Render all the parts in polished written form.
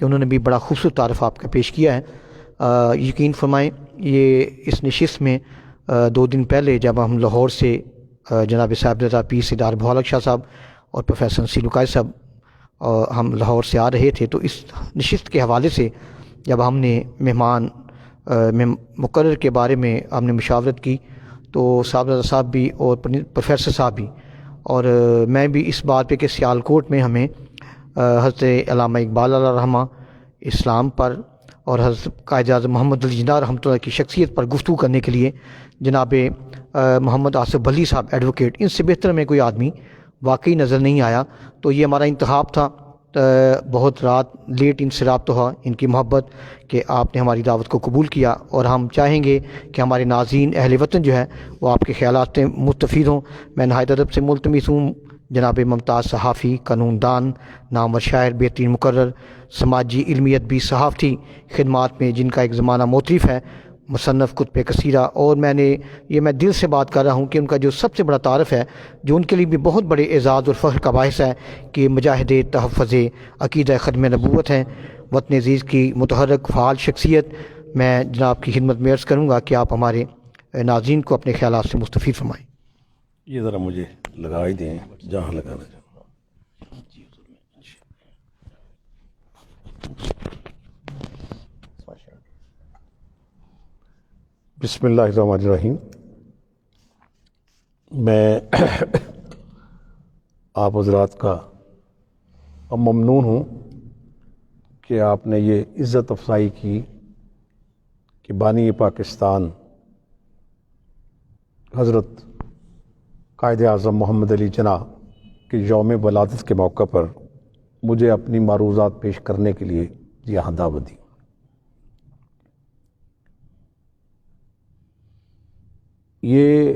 کہ انہوں نے بھی بڑا خوبصورت تعارف آپ کا پیش کیا ہے۔ یقین فرمائیں یہ اس نشست میں 2 دن پہلے جب ہم لاہور سے جناب صاحبزادہ پیر سردار بہولک شاہ صاحب اور پروفیسر نصیر القائے صاحب ہم لاہور سے آ رہے تھے، تو اس نشست کے حوالے سے جب ہم نے مہمان مقرر کے بارے میں ہم نے مشاورت کی، تو صاحبزادہ صاحب بھی اور پروفیسر صاحب بھی اور میں بھی اس بات پہ کہ سیالکوٹ میں ہمیں حضرت علامہ اقبال علیہ رحمہ اسلام پر اور حضرت قائد اعظم محمد علی جناح رحمۃ اللہ کی شخصیت پر گفتگو کرنے کے لیے جناب محمد آصف بھلی صاحب ایڈوکیٹ، ان سے بہتر میں کوئی آدمی واقعی نظر نہیں آیا۔ تو یہ ہمارا انتخاب تھا، بہت رات لیٹ ان سے رابطہ ہوا، ان کی محبت کہ آپ نے ہماری دعوت کو قبول کیا، اور ہم چاہیں گے کہ ہمارے ناظرین اہل وطن جو ہے وہ آپ کے خیالات سے مستفید ہوں۔ میں نہایت ادب سے ملتمس ہوں جناب ممتاز صحافی، قانون دان، نامور شاعر، بہترین مقرر، سماجی علمی ادبی صحافتی خدمات میں جن کا ایک زمانہ موترف ہے، مصنف کتب کثیرہ، اور میں دل سے بات کر رہا ہوں کہ ان کا جو سب سے بڑا تعارف ہے، جو ان کے لیے بھی بہت بڑے اعزاز اور فخر کا باعث ہے، کہ مجاہد تحفظ عقیدہ ختم نبوت ہیں، وطن عزیز کی متحرک فعال شخصیت۔ میں جناب کی خدمت میں عرض کروں گا کہ آپ ہمارے ناظرین کو اپنے خیالات سے مستفید فرمائیں۔ یہ ذرا مجھے لگا ہی دیں جہاں لگانا چاہوں۔ بسم اللہ الرحمن الرحیم۔ میں آپ حضرات کا ممنون ہوں کہ آپ نے یہ عزت افزائی کی کہ بانی پاکستان حضرت قائد اعظم محمد علی جناح کے یوم ولادت کے موقع پر مجھے اپنی معروضات پیش کرنے کے لیے یہاں دعوت دی۔ یہ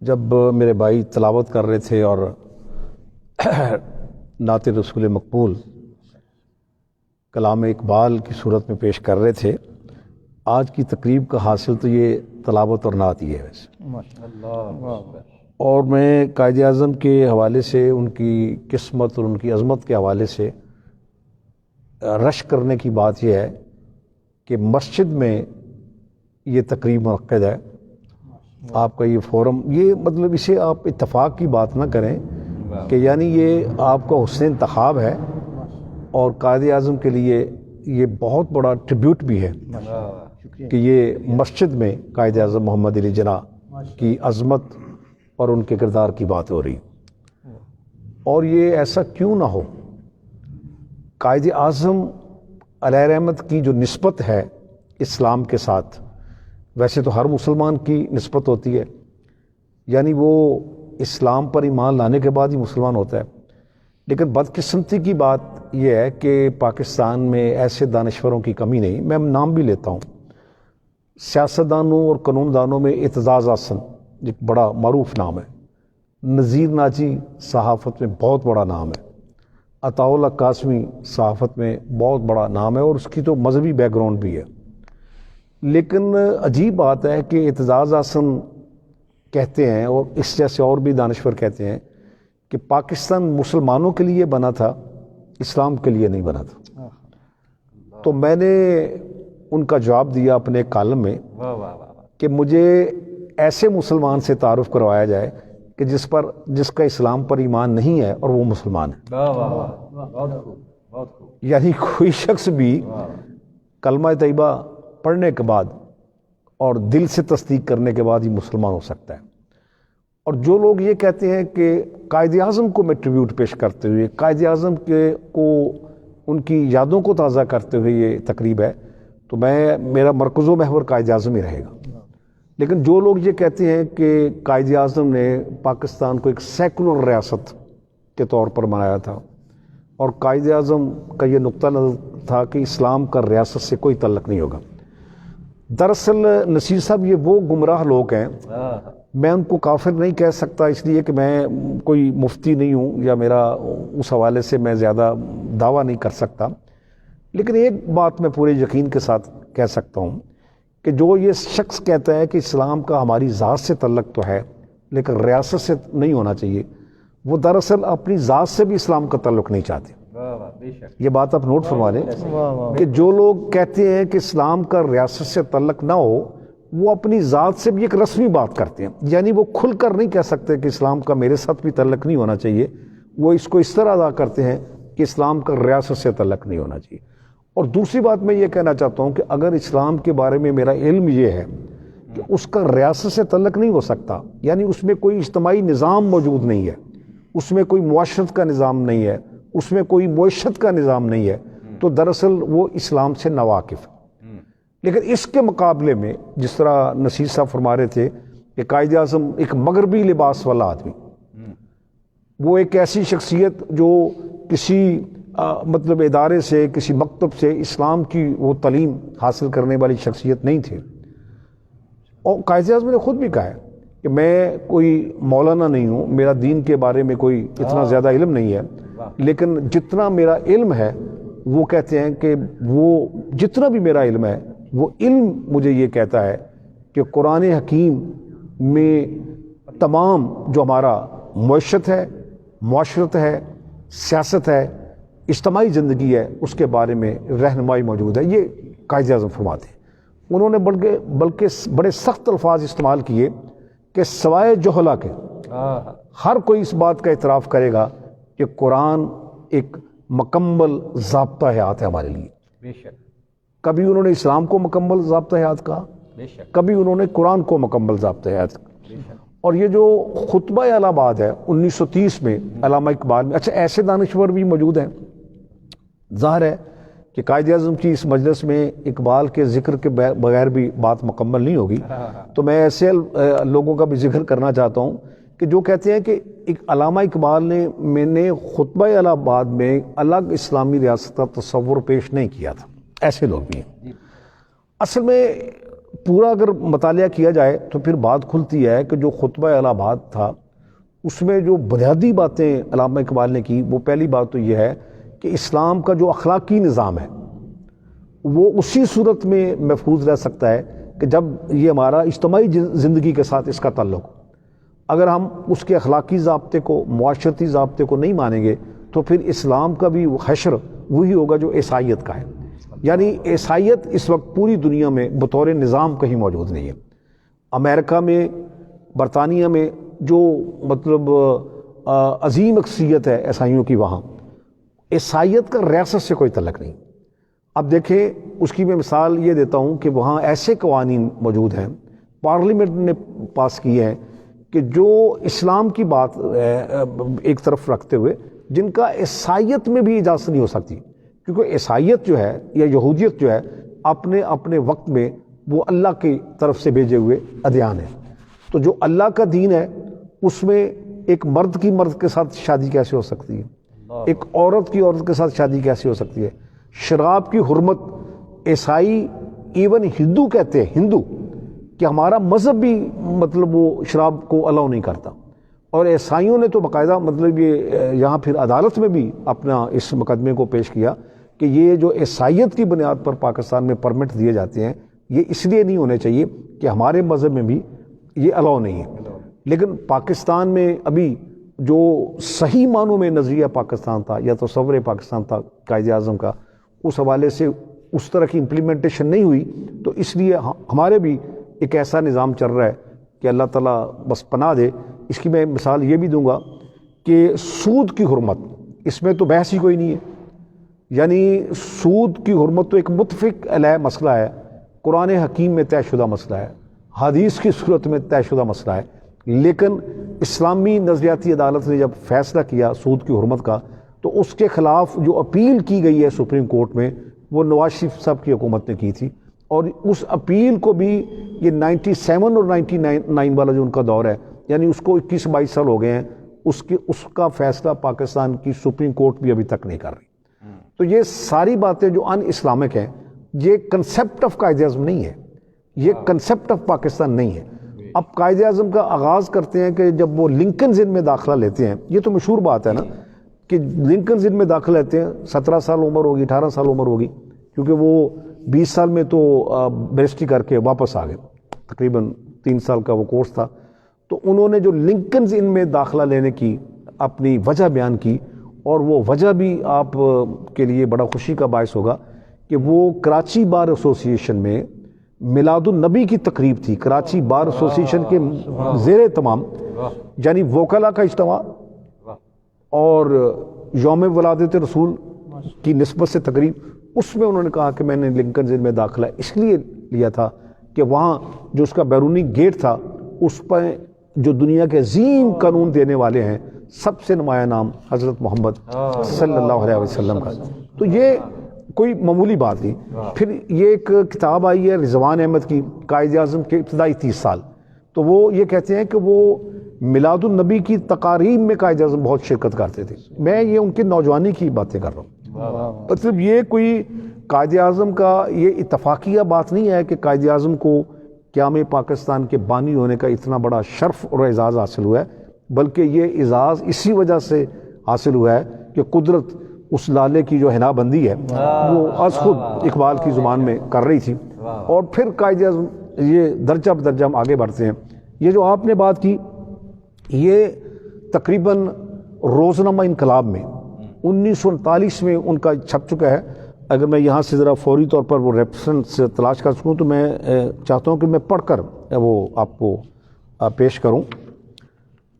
جب میرے بھائی تلاوت کر رہے تھے اور نعت رسول مقبول کلام اقبال کی صورت میں پیش کر رہے تھے، آج کی تقریب کا حاصل تو یہ تلاوت اور نعت ہی ہے ویسے۔ اور میں قائد اعظم کے حوالے سے، ان کی قسمت اور ان کی عظمت کے حوالے سے رشک کرنے کی بات یہ ہے کہ مسجد میں یہ تقریب منعقد ہے، آپ کا یہ فورم، یہ مطلب اسے آپ اتفاق کی بات نہ کریں کہ یعنی یہ آپ کا حسن انتخاب ہے، اور قائد اعظم کے لیے یہ بہت بڑا ٹریبیوٹ بھی ہے کہ یہ مسجد میں قائد اعظم محمد علی جناح کی عظمت اور ان کے کردار کی بات ہو رہی۔ اور یہ ایسا کیوں نہ ہو، قائد اعظم علیہ رحمت کی جو نسبت ہے اسلام کے ساتھ، ویسے تو ہر مسلمان کی نسبت ہوتی ہے، یعنی وہ اسلام پر ایمان لانے کے بعد ہی مسلمان ہوتا ہے، لیکن بدقسمتی کی بات یہ ہے کہ پاکستان میں ایسے دانشوروں کی کمی نہیں۔ میں نام بھی لیتا ہوں، سیاستدانوں اور قانون دانوں میں اعتزاز احسن ایک بڑا معروف نام ہے، نذیر ناجی صحافت میں بہت بڑا نام ہے، عطاء اللہ قاسمی صحافت میں بہت بڑا نام ہے، اور اس کی تو مذہبی بیک گراؤنڈ بھی ہے۔ لیکن عجیب بات ہے کہ اعتزاز احسن کہتے ہیں، اور اس جیسے اور بھی دانشور کہتے ہیں کہ پاکستان مسلمانوں کے لیے بنا تھا، اسلام کے لیے نہیں بنا تھا۔ تو میں نے ان کا جواب دیا اپنے کالم میں کہ مجھے ایسے مسلمان سے تعارف کروایا جائے کہ جس کا اسلام پر ایمان نہیں ہے اور وہ مسلمان ہے، یعنی کوئی شخص بھی کلمہ طیبہ پڑھنے کے بعد اور دل سے تصدیق کرنے کے بعد ہی مسلمان ہو سکتا ہے۔ اور جو لوگ یہ کہتے ہیں کہ قائد اعظم کو میں ٹریبیوٹ پیش کرتے ہوئے، قائد اعظم کو ان کی یادوں کو تازہ کرتے ہوئے یہ تقریب ہے، تو میرا مرکز و محور قائد اعظم ہی رہے گا۔ لیکن جو لوگ یہ کہتے ہیں کہ قائد اعظم نے پاکستان کو ایک سیکولر ریاست کے طور پر بنایا تھا، اور قائد اعظم کا یہ نقطہ نظر تھا کہ اسلام کا ریاست سے کوئی تعلق نہیں ہوگا، دراصل نصیر صاحب یہ وہ گمراہ لوگ ہیں۔ میں ان کو کافر نہیں کہہ سکتا، اس لیے کہ میں کوئی مفتی نہیں ہوں، یا میرا اس حوالے سے میں زیادہ دعویٰ نہیں کر سکتا، لیکن ایک بات میں پورے یقین کے ساتھ کہہ سکتا ہوں کہ جو یہ شخص کہتا ہے کہ اسلام کا ہماری ذات سے تعلق تو ہے لیکن ریاست سے نہیں ہونا چاہیے، وہ دراصل اپنی ذات سے بھی اسلام کا تعلق نہیں چاہتے۔ یہ بات آپ نوٹ فرما لیں کہ جو لوگ کہتے ہیں کہ اسلام کا ریاست سے تعلق نہ ہو، وہ اپنی ذات سے بھی ایک رسمی بات کرتے ہیں، یعنی وہ کھل کر نہیں کہہ سکتے کہ اسلام کا میرے ساتھ بھی تعلق نہیں ہونا چاہیے، وہ اس کو اس طرح ادا کرتے ہیں کہ اسلام کا ریاست سے تعلق نہیں ہونا چاہیے۔ اور دوسری بات میں یہ کہنا چاہتا ہوں کہ اگر اسلام کے بارے میں میرا علم یہ ہے کہ اس کا ریاست سے تعلق نہیں ہو سکتا، یعنی اس میں کوئی اجتماعی نظام موجود نہیں ہے، اس میں کوئی معاشرت کا نظام نہیں ہے، اس میں کوئی معیشت کا نظام نہیں ہے، تو دراصل وہ اسلام سے ناواقف ہے۔ لیکن اس کے مقابلے میں جس طرح نصیر صاحب فرما رہے تھے کہ قائد اعظم ایک مغربی لباس والا آدمی، وہ ایک ایسی شخصیت جو کسی مطلب ادارے سے، کسی مکتب سے اسلام کی وہ تعلیم حاصل کرنے والی شخصیت نہیں تھی۔ اور قائد اعظم نے خود بھی کہا ہے کہ میں کوئی مولانا نہیں ہوں، میرا دین کے بارے میں کوئی اتنا زیادہ علم نہیں ہے، لیکن جتنا میرا علم ہے، وہ کہتے ہیں کہ وہ جتنا بھی میرا علم ہے، وہ علم مجھے یہ کہتا ہے کہ قرآن حکیم میں تمام جو ہمارا معیشت ہے، معاشرت ہے، سیاست ہے، اجتماعی زندگی ہے، اس کے بارے میں رہنمائی موجود ہے۔ یہ قائد اعظم فرماتے ہیں۔ انہوں نے بلکہ بڑے سخت الفاظ استعمال کیے کہ سوائے جہلا کے ہر کوئی اس بات کا اعتراف کرے گا کہ قرآن ایک مکمل ضابطہ حیات ہے ہمارے لیے۔ بے شک، کبھی انہوں نے اسلام کو مکمل ضابطہ حیات کہا، بے شک، کبھی انہوں نے قرآن کو مکمل ضابطہ حیات کہا۔ اور یہ جو خطبہ الہ آباد ہے 1930 میں علامہ اقبال میں، اچھا ایسے دانشور بھی موجود ہیں، ظاہر ہے کہ قائد اعظم کی اس مجلس میں اقبال کے ذکر کے بغیر بھی بات مکمل نہیں ہوگی، تو میں ایسے لوگوں کا بھی ذکر کرنا چاہتا ہوں کہ جو کہتے ہیں کہ علامہ اقبال نے میں نے خطبہ الہ آباد میں الگ اسلامی ریاست کا تصور پیش نہیں کیا تھا، ایسے لوگ بھی ہیں۔ اصل میں پورا اگر مطالعہ کیا جائے تو پھر بات کھلتی ہے کہ جو خطبہ الہ آباد تھا اس میں جو بنیادی باتیں علامہ اقبال نے کی، وہ پہلی بات تو یہ ہے کہ اسلام کا جو اخلاقی نظام ہے وہ اسی صورت میں محفوظ رہ سکتا ہے کہ جب یہ ہمارا اجتماعی زندگی کے ساتھ اس کا تعلق ہو۔ اگر ہم اس کے اخلاقی ضابطے کو، معاشرتی ضابطے کو نہیں مانیں گے تو پھر اسلام کا بھی حشر وہی ہوگا جو عیسائیت کا ہے۔ یعنی عیسائیت اس وقت پوری دنیا میں بطور نظام کہیں موجود نہیں ہے۔ امریکہ میں، برطانیہ میں جو مطلب عظیم اکثریت ہے عیسائیوں کی، وہاں عیسائیت کا ریاست سے کوئی تعلق نہیں۔ اب دیکھیں اس کی میں مثال یہ دیتا ہوں کہ وہاں ایسے قوانین موجود ہیں، پارلیمنٹ نے پاس کیے ہیں کہ جو اسلام کی بات ایک طرف رکھتے ہوئے جن کا عیسائیت میں بھی اجازت نہیں ہو سکتی، کیونکہ عیسائیت جو ہے یا یہودیت جو ہے اپنے وقت میں وہ اللہ کی طرف سے بھیجے ہوئے ادیان ہے۔ تو جو اللہ کا دین ہے اس میں ایک مرد کی مرد کے ساتھ شادی کیسے ہو سکتی ہے، ایک عورت کی عورت کے ساتھ شادی کیسے ہو سکتی ہے، شراب کی حرمت عیسائی ایون ہندو کہتے ہیں، ہندو کہ ہمارا مذہب بھی مطلب وہ شراب کو الاؤ نہیں کرتا، اور عیسائیوں نے تو باقاعدہ مطلب یہ یہاں پھر عدالت میں بھی اپنا اس مقدمے کو پیش کیا کہ یہ جو عیسائیت کی بنیاد پر پاکستان میں پرمٹ دیے جاتے ہیں یہ اس لیے نہیں ہونے چاہیے کہ ہمارے مذہب میں بھی یہ الاؤ نہیں ہے۔ لیکن پاکستان میں ابھی جو صحیح معنوں میں نظریہ پاکستان تھا یا تصور پاکستان تھا قائد اعظم کا، اس حوالے سے اس طرح کی امپلیمنٹیشن نہیں ہوئی، تو اس لیے ہمارے بھی ایک ایسا نظام چل رہا ہے کہ اللہ تعالیٰ بس پناہ دے۔ اس کی میں مثال یہ بھی دوں گا کہ سود کی حرمت، اس میں تو بحث ہی کوئی نہیں ہے، یعنی سود کی حرمت تو ایک متفق علیہ مسئلہ ہے، قرآن حکیم میں طے شدہ مسئلہ ہے، حدیث کی صورت میں طے شدہ مسئلہ ہے، لیکن اسلامی نظریاتی عدالت نے جب فیصلہ کیا سود کی حرمت کا تو اس کے خلاف جو اپیل کی گئی ہے سپریم کورٹ میں وہ نواز شریف صاحب کی حکومت نے کی تھی، اور اس اپیل کو بھی یہ 97 اور 99 والا جو ان کا دور ہے، یعنی اس کو 21-22 سال ہو گئے ہیں، اس کا فیصلہ پاکستان کی سپریم کورٹ بھی ابھی تک نہیں کر رہی۔ تو یہ ساری باتیں جو ان اسلامک ہیں، یہ کنسیپٹ آف قائد اعظم نہیں ہے، یہ کنسیپٹ آف پاکستان نہیں ہے۔ اب قائد اعظم کا آغاز کرتے ہیں کہ جب وہ لنکنز ان میں داخلہ لیتے ہیں، یہ تو مشہور بات ہے نا کہ لنکنز ان میں داخلہ لیتے ہیں، 17 سال عمر ہوگی، 18 سال عمر ہوگی، کیونکہ وہ 20 سال میں تو بیرسٹری کر کے واپس آ گئے، تقریباً 3 سال کا وہ کورس تھا۔ تو انہوں نے جو لنکنز ان میں داخلہ لینے کی اپنی وجہ بیان کی، اور وہ وجہ بھی آپ کے لیے بڑا خوشی کا باعث ہوگا کہ وہ کراچی بار ایسوسی ایشن میں میلاد النبی کی تقریب تھی. کراچی بار ایسوسی ایشن کے زیر تمام یعنی وکلاء کا اجتماع اور یوم ولادت رسول کی نسبت سے تقریب. اس میں انہوں نے کہا کہ میں نے لنکن میں داخلہ اس لیے لیا تھا کہ وہاں جو اس کا بیرونی گیٹ تھا اس پر جو دنیا کے عظیم قانون دینے والے ہیں سب سے نمایاں نام حضرت محمد صلی اللہ علیہ وسلم کا. تو یہ کوئی معمولی بات نہیں. پھر یہ ایک کتاب آئی ہے رضوان احمد کی قائد اعظم کے ابتدائی 30 سال. تو وہ یہ کہتے ہیں کہ وہ میلاد النبی کی تقاریب میں قائد اعظم بہت شرکت کرتے تھے. میں یہ ان کے نوجوانی کی باتیں کر رہا ہوں. مطلب یہ کوئی قائد اعظم کا یہ اتفاقیہ بات نہیں ہے کہ قائد اعظم کو قیام پاکستان کے بانی ہونے کا اتنا بڑا شرف اور اعزاز حاصل ہوا ہے، بلکہ یہ اعزاز اسی وجہ سے حاصل ہوا ہے کہ قدرت اس لالے کی جو حنا بندی ہے وہ از خود اقبال کی زبان میں کر رہی تھی. اور پھر قائد اعظم یہ درجہ بدرجہ ہم آگے بڑھتے ہیں. یہ جو آپ نے بات کی یہ تقریباً روزنامہ انقلاب میں 1939 میں ان کا چھپ چکا ہے. اگر میں یہاں سے ذرا فوری طور پر وہ ریفرنس تلاش کر سکوں تو میں چاہتا ہوں کہ میں پڑھ کر وہ آپ کو پیش کروں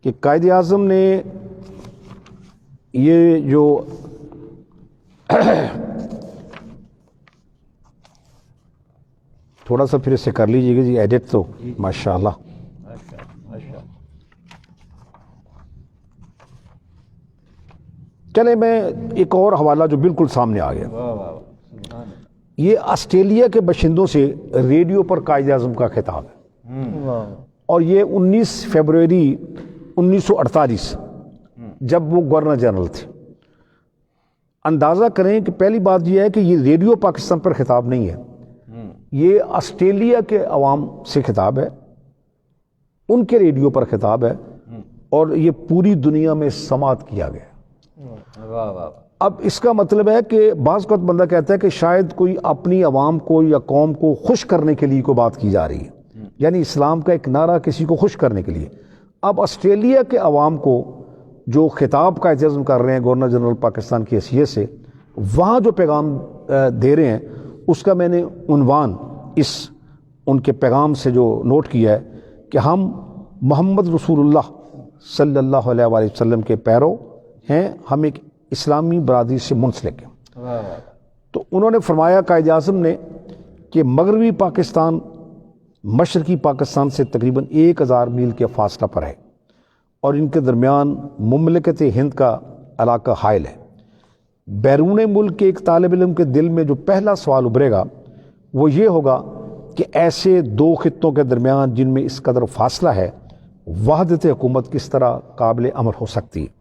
کہ قائد اعظم نے یہ جو تھوڑا سا پھر اسے کر لیجیے گا جی ایڈٹ تو ماشاء اللہ. چلے میں ایک اور حوالہ جو بالکل سامنے آ گیا. یہ آسٹریلیا کے باشندوں سے ریڈیو پر قائد اعظم کا خطاب ہے اور یہ 19 فروری 1948 جب وہ گورنر جنرل تھے. اندازہ کریں کہ پہلی بات یہ ہے کہ یہ ریڈیو پاکستان پر خطاب نہیں ہے، یہ آسٹریلیا کے عوام سے خطاب ہے، ان کے ریڈیو پر خطاب ہے اور یہ پوری دنیا میں سماعت کیا گیا. اب اس کا مطلب ہے کہ بعض وقت بندہ کہتا ہے کہ شاید کوئی اپنی عوام کو یا قوم کو خوش کرنے کے لیے کوئی بات کی جا رہی ہے، یعنی اسلام کا ایک نعرہ کسی کو خوش کرنے کے لیے. اب آسٹریلیا کے عوام کو جو خطاب قائد اعظم کر رہے ہیں گورنر جنرل پاکستان کی حیثیت سے، وہاں جو پیغام دے رہے ہیں اس کا میں نے عنوان اس ان کے پیغام سے جو نوٹ کیا ہے کہ ہم محمد رسول اللہ صلی اللہ علیہ وآلہ وسلم کے پیرو ہیں، ہم ایک اسلامی برادری سے منسلک ہیں. تو انہوں نے فرمایا قائد اعظم نے کہ مغربی پاکستان مشرقی پاکستان سے تقریباً 1000 میل کے فاصلہ پر ہے اور ان کے درمیان مملکت ہند کا علاقہ حائل ہے. بیرون ملک کے ایک طالب علم کے دل میں جو پہلا سوال ابھرے گا وہ یہ ہوگا کہ ایسے دو خطوں کے درمیان جن میں اس قدر فاصلہ ہے وحدت حکومت کس طرح قابل عمل ہو سکتی ہے.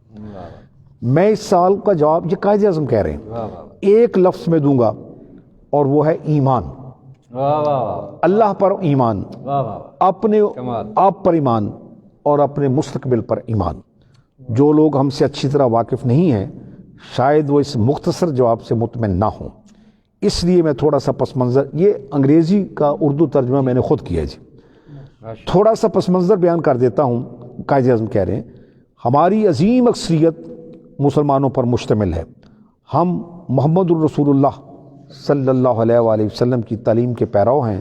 میں اس سوال کا جواب یہ قائد اعظم کہہ رہے ہیں ایک لفظ میں دوں گا اور وہ ہے ایمان. اللہ پر ایمان، اپنے آپ پر ایمان اور اپنے مستقبل پر ایمان. جو لوگ ہم سے اچھی طرح واقف نہیں ہیں شاید وہ اس مختصر جواب سے مطمئن نہ ہوں، اس لیے میں تھوڑا سا پس منظر، یہ انگریزی کا اردو ترجمہ میں نے خود کیا جی، تھوڑا سا پس منظر بیان کر دیتا ہوں. قائد اعظم کہہ رہے ہیں ہماری عظیم اکثریت مسلمانوں پر مشتمل ہے، ہم محمد الرسول اللہ صلی اللہ علیہ وآلہ وسلم کی تعلیم کے پیرو ہیں،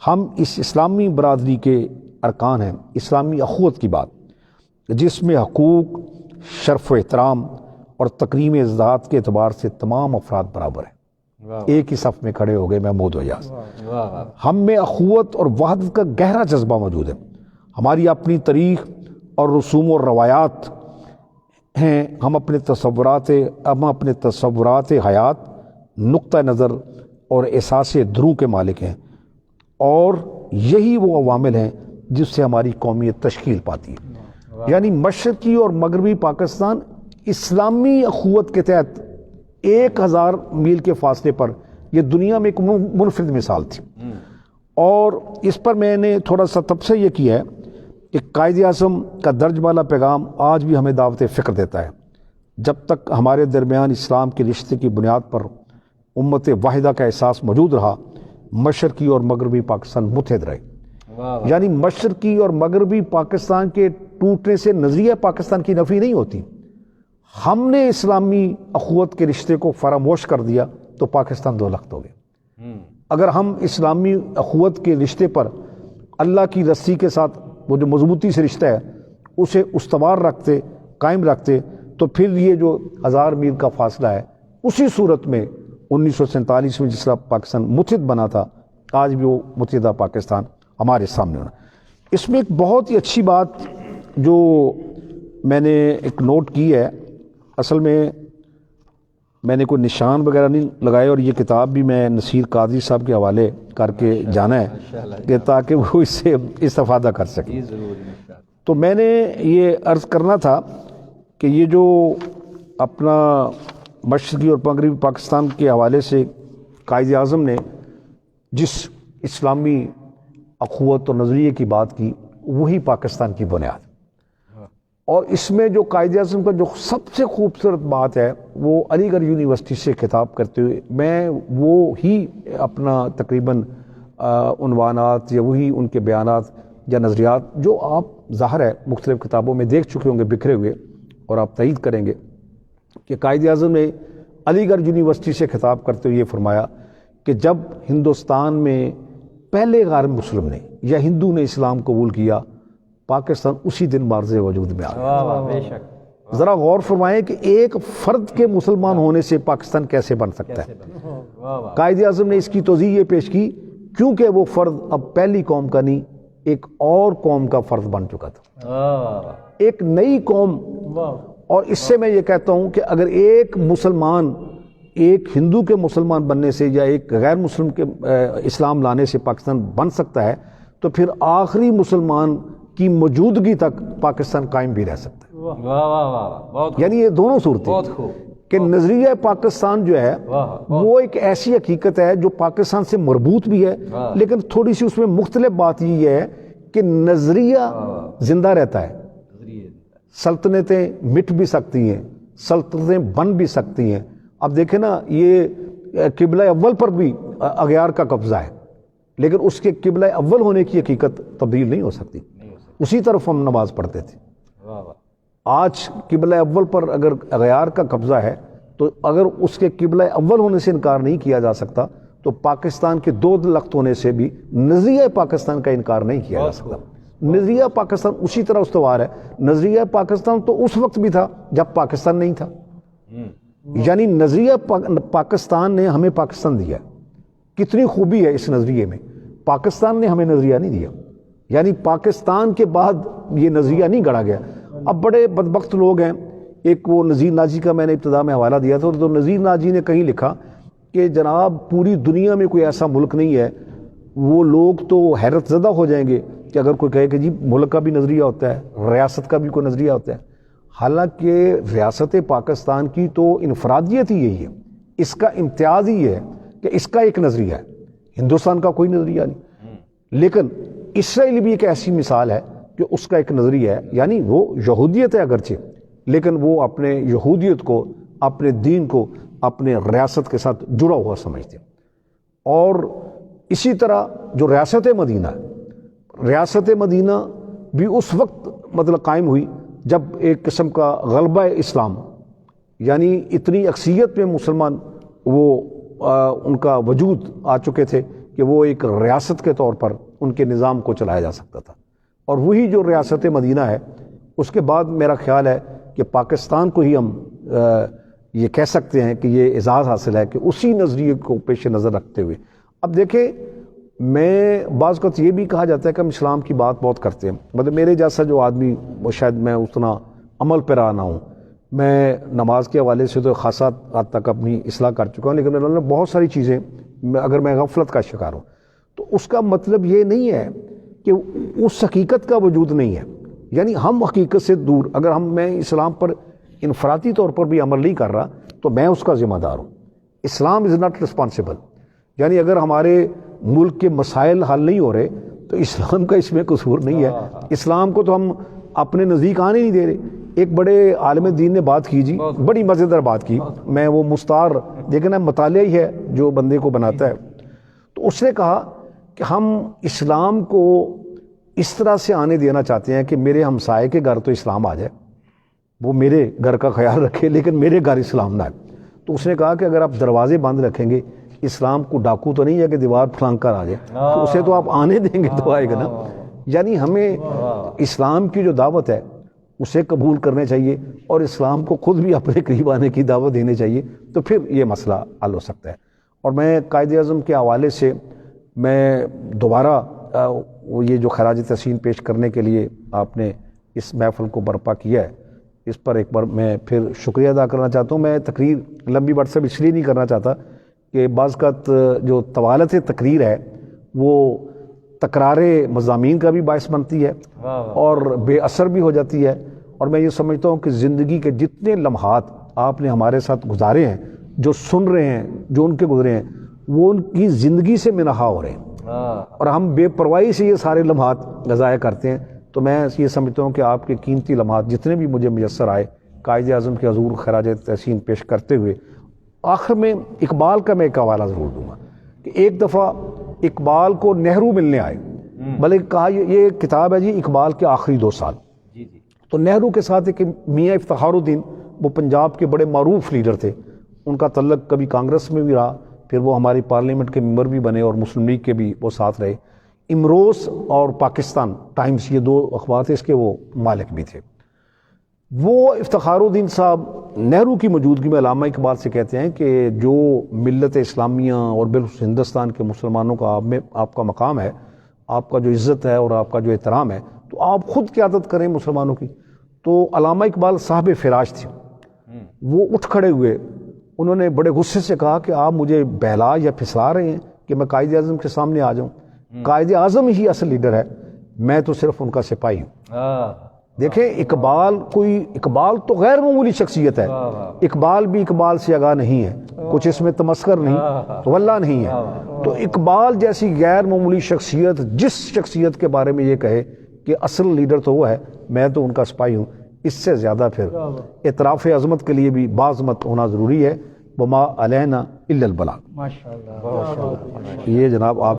ہم اس اسلامی برادری کے ارکان ہیں. اسلامی اخوت کی بات جس میں حقوق، شرف و احترام اور تکریم ذات کے اعتبار سے تمام افراد برابر ہیں. ایک ہی صف میں کھڑے ہو گئے محمود و ایاز. ہم میں اخوت اور وحدت کا گہرا جذبہ موجود ہے. ہماری اپنی تاریخ اور رسوم و روایات ہیں. ہم اپنے تصورات حیات، نقطہ نظر اور احساس درو کے مالک ہیں اور یہی وہ عوامل ہیں جس سے ہماری قومیت تشکیل پاتی ہے. یعنی مشرقی اور مغربی پاکستان اسلامی اخوت کے تحت 1000 میل کے فاصلے پر یہ دنیا میں ایک منفرد مثال تھی. اور اس پر میں نے تھوڑا سا تبصرہ یہ کیا ہے کہ قائد اعظم کا درج بالا پیغام آج بھی ہمیں دعوت فکر دیتا ہے. جب تک ہمارے درمیان اسلام کے رشتے کی بنیاد پر امت واحدہ کا احساس موجود رہا، مشرقی اور مغربی پاکستان متحد رہے. یعنی مشرقی اور مغربی پاکستان کے ٹوٹنے سے نظریہ پاکستان کی نفی نہیں ہوتی. ہم نے اسلامی اخوت کے رشتے کو فراموش کر دیا تو پاکستان دو لخت ہو گئے۔ اگر ہم اسلامی اخوت کے رشتے پر اللہ کی رسی کے ساتھ وہ جو مضبوطی سے رشتہ ہے اسے استوار رکھتے، قائم رکھتے، تو پھر یہ جو 1000 میل کا فاصلہ ہے اسی صورت میں 1947 میں جس طرح پاکستان متحد بنا تھا آج بھی وہ متحدہ پاکستان ہمارے سامنے ہونا۔ اس میں ایک بہت ہی اچھی بات جو میں نے ایک نوٹ کی ہے، اصل میں نے کوئی نشان وغیرہ نہیں لگائے، اور یہ کتاب بھی میں نصیر قادری صاحب کے حوالے کر کے جانا ہے کہ تاکہ وہ اس سے استفادہ کر سکیں۔ تو میں نے یہ عرض کرنا تھا کہ یہ جو اپنا مشرقی اور مغربی پاکستان کے حوالے سے قائد اعظم نے جس اسلامی اخوت اور نظریے کی بات کی وہی پاکستان کی بنیاد، اور اس میں جو قائد اعظم کا جو سب سے خوبصورت بات ہے وہ علی گڑھ یونیورسٹی سے خطاب کرتے ہوئے میں وہ ہی اپنا تقریباً عنوانات یا وہی ان کے بیانات یا نظریات جو آپ ظاہر ہے مختلف کتابوں میں دیکھ چکے ہوں گے بکھرے ہوئے، اور آپ تائید کریں گے کہ قائد اعظم نے علی گڑھ یونیورسٹی سے خطاب کرتے ہوئے یہ فرمایا کہ جب ہندوستان میں پہلے غیر مسلم نے یا ہندو نے اسلام قبول کیا پاکستان اسی دن معرض وجود میں آ گیا۔ ذرا غور فرمائیں کہ ایک فرد کے مسلمان ہونے سے پاکستان کیسے بن سکتا ہے۔ قائد اعظم نے اس کی توضیح یہ پیش کی کیونکہ وہ فرد اب پہلی قوم کا نہیں ایک اور قوم کا فرد بن چکا تھا، ایک نئی قوم۔ اور اس سے میں یہ کہتا ہوں کہ اگر ایک مسلمان ایک ہندو کے مسلمان بننے سے یا ایک غیر مسلم کے اسلام لانے سے پاکستان بن سکتا ہے تو پھر آخری مسلمان کی موجودگی تک پاکستان قائم بھی رہ سکتا ہے۔ یعنی یہ دونوں صورتیں کہ نظریہ پاکستان جو ہے وہ ایک ایسی حقیقت ہے جو پاکستان سے مربوط بھی ہے، لیکن تھوڑی سی اس میں مختلف بات یہ ہے کہ نظریہ زندہ رہتا ہے، سلطنتیں مٹ بھی سکتی ہیں، سلطنتیں بن بھی سکتی ہیں۔ اب دیکھیں نا یہ قبلہ اول پر بھی اغیار کا قبضہ ہے، لیکن اس کے قبلہ اول ہونے کی حقیقت تبدیل نہیں ہو سکتی، اسی طرف ہم نماز پڑھتے تھے۔ آج قبلہ اول پر اگر اغیار کا قبضہ ہے تو اگر اس کے قبلہ اول ہونے سے انکار نہیں کیا جا سکتا تو پاکستان کے دو لخت ہونے سے بھی نظریہ پاکستان کا انکار نہیں کیا جا سکتا۔ نظریہ پاکستان اسی طرح استوار ہے۔ نظریہ پاکستان تو اس وقت بھی تھا جب پاکستان نہیں تھا، یعنی نظریہ پاکستان نے ہمیں پاکستان دیا۔ کتنی خوبی ہے اس نظریے میں، پاکستان نے ہمیں نظریہ نہیں دیا، یعنی پاکستان کے بعد یہ نظریہ نہیں گڑا گیا۔ اب بڑے بدبخت لوگ ہیں، ایک وہ نذیر ناجی کا میں نے ابتدا میں حوالہ دیا تھا، تو نذیر ناجی نے کہیں لکھا کہ جناب پوری دنیا میں کوئی ایسا ملک نہیں ہے، وہ لوگ تو حیرت زدہ ہو جائیں گے کہ اگر کوئی کہے کہ جی ملک کا بھی نظریہ ہوتا ہے، ریاست کا بھی کوئی نظریہ ہوتا ہے۔ حالانکہ ریاست پاکستان کی تو انفرادیت ہی یہی ہے، اس کا امتیاز ہی ہے کہ اس کا ایک نظریہ ہے، ہندوستان کا کوئی نظریہ نہیں۔ لیکن اسرائیل بھی ایک ایسی مثال ہے کہ اس کا ایک نظریہ ہے، یعنی وہ یہودیت ہے اگرچہ، لیکن وہ اپنے یہودیت کو، اپنے دین کو اپنے ریاست کے ساتھ جڑا ہوا سمجھتے ہیں۔ اور اسی طرح جو ریاست مدینہ ہے، ریاست مدینہ بھی اس وقت مطلب قائم ہوئی جب ایک قسم کا غلبہ اسلام، یعنی اتنی اکثریت میں مسلمان وہ ان کا وجود آ چکے تھے کہ وہ ایک ریاست کے طور پر ان کے نظام کو چلایا جا سکتا تھا۔ اور وہی جو ریاست مدینہ ہے اس کے بعد میرا خیال ہے کہ پاکستان کو ہی ہم یہ کہہ سکتے ہیں کہ یہ اعزاز حاصل ہے کہ اسی نظریے کو پیش نظر رکھتے ہوئے۔ اب دیکھیں، میں بعض اوقات یہ بھی کہا جاتا ہے کہ ہم اسلام کی بات بہت کرتے ہیں، مطلب میرے جیسا جو آدمی وہ شاید میں اتنا عمل پیرا نہ ہوں، میں نماز کے حوالے سے تو خاصا حد تک اپنی اصلاح کر چکا ہوں، لیکن میرے نے بہت ساری چیزیں اگر میں غفلت کا شکار ہوں تو اس کا مطلب یہ نہیں ہے کہ اس حقیقت کا وجود نہیں ہے، یعنی ہم حقیقت سے دور، اگر میں اسلام پر انفرادی طور پر بھی عمل نہیں کر رہا تو میں اس کا ذمہ دار ہوں۔ اسلام از ناٹ رسپانسبل، یعنی اگر ہمارے ملک کے مسائل حل نہیں ہو رہے تو اسلام کا اس میں قصور نہیں ہے، اسلام کو تو ہم اپنے نزدیک آنے نہیں دے رہے۔ ایک بڑے عالم دین نے بات کی جی، بڑی مزیدار بات کی، میں وہ مستعار دیکھنا مطالعہ ہی ہے جو بندے کو بناتا ہے، تو اس نے کہا کہ ہم اسلام کو اس طرح سے آنے دینا چاہتے ہیں کہ میرے ہمسائے کے گھر تو اسلام آ جائے، وہ میرے گھر کا خیال رکھے لیکن میرے گھر اسلام نہ ہے. تو اس نے کہا کہ اگر آپ دروازے بند رکھیں گے، اسلام کو ڈاکو تو نہیں ہے کہ دیوار پھلانگ کر آ جائے، تو اسے تو آپ آنے دیں گے تو آئے گا نا. یعنی ہمیں اسلام کی جو دعوت ہے اسے قبول کرنے چاہیے اور اسلام کو خود بھی اپنے قریب آنے کی دعوت دینے چاہیے، تو پھر یہ مسئلہ حل ہو سکتا ہے. اور میں قائد اعظم کے حوالے سے میں دوبارہ وہ یہ جو خراج تحسین پیش کرنے کے لیے آپ نے اس محفل کو برپا کیا ہے، اس پر ایک بار میں پھر شکریہ ادا کرنا چاہتا ہوں. میں تقریر لمبی بٹ سے اس لیے نہیں کرنا چاہتا کہ بعض اوقات جو طوالت تقریر ہے وہ تکرار مضامین کا بھی باعث بنتی ہے اور بے اثر بھی ہو جاتی ہے. اور میں یہ سمجھتا ہوں کہ زندگی کے جتنے لمحات آپ نے ہمارے ساتھ گزارے ہیں، جو سن رہے ہیں، جو ان کے گزرے ہیں، وہ ان کی زندگی سے منہا ہو رہے ہیں اور ہم بے پرواہی سے یہ سارے لمحات ضائع کرتے ہیں. تو میں یہ سمجھتا ہوں کہ آپ کے قیمتی لمحات جتنے بھی مجھے میسر آئے قائد اعظم کے حضور خراج تحسین پیش کرتے ہوئے، آخر میں اقبال کا میں ایک حوالہ ضرور دوں گا کہ ایک دفعہ اقبال کو نہرو ملنے آئے، بلکہ کہا یہ کتاب ہے جی اقبال کے آخری 2 سال. تو نہرو کے ساتھ ایک میاں افتخار الدین، وہ پنجاب کے بڑے معروف لیڈر تھے، ان کا تعلق کبھی کانگریس میں بھی رہا، پھر وہ ہماری پارلیمنٹ کے ممبر بھی بنے اور مسلم لیگ کے بھی وہ ساتھ رہے. امروز اور پاکستان ٹائمز یہ 2 اخبار تھے، اس کے وہ مالک بھی تھے. وہ افتخار الدین صاحب نہرو کی موجودگی میں علامہ اقبال سے کہتے ہیں کہ جو ملت اسلامیہ اور بالخصوص ہندوستان کے مسلمانوں کا آپ کا مقام ہے، آپ کا جو عزت ہے اور آپ کا جو احترام ہے، تو آپ خود قیادت کریں مسلمانوں کی. تو علامہ اقبال صاحب فراش تھے، وہ اٹھ کھڑے ہوئے، انہوں نے بڑے غصے سے کہا کہ آپ مجھے بہلا یا پھسلا رہے ہیں کہ میں قائد اعظم کے سامنے آ جاؤں. قائد اعظم ہی اصل لیڈر ہے، میں تو صرف ان کا سپاہی ہوں. دیکھیں اقبال تو غیر معمولی شخصیت ہے. اقبال بھی اقبال سے آگاہ نہیں ہے، کچھ اس میں تمسخر نہیں، واللہ نہیں ہے. تو اقبال جیسی غیر معمولی شخصیت جس شخصیت کے بارے میں یہ کہے کہ اصل لیڈر تو وہ ہے، میں تو ان کا سپاہی ہوں، اس سے زیادہ پھر اعتراف عظمت کے لیے بھی باعظمت ہونا ضروری ہے. وما علینا الا البلاغ. یہ جناب آپ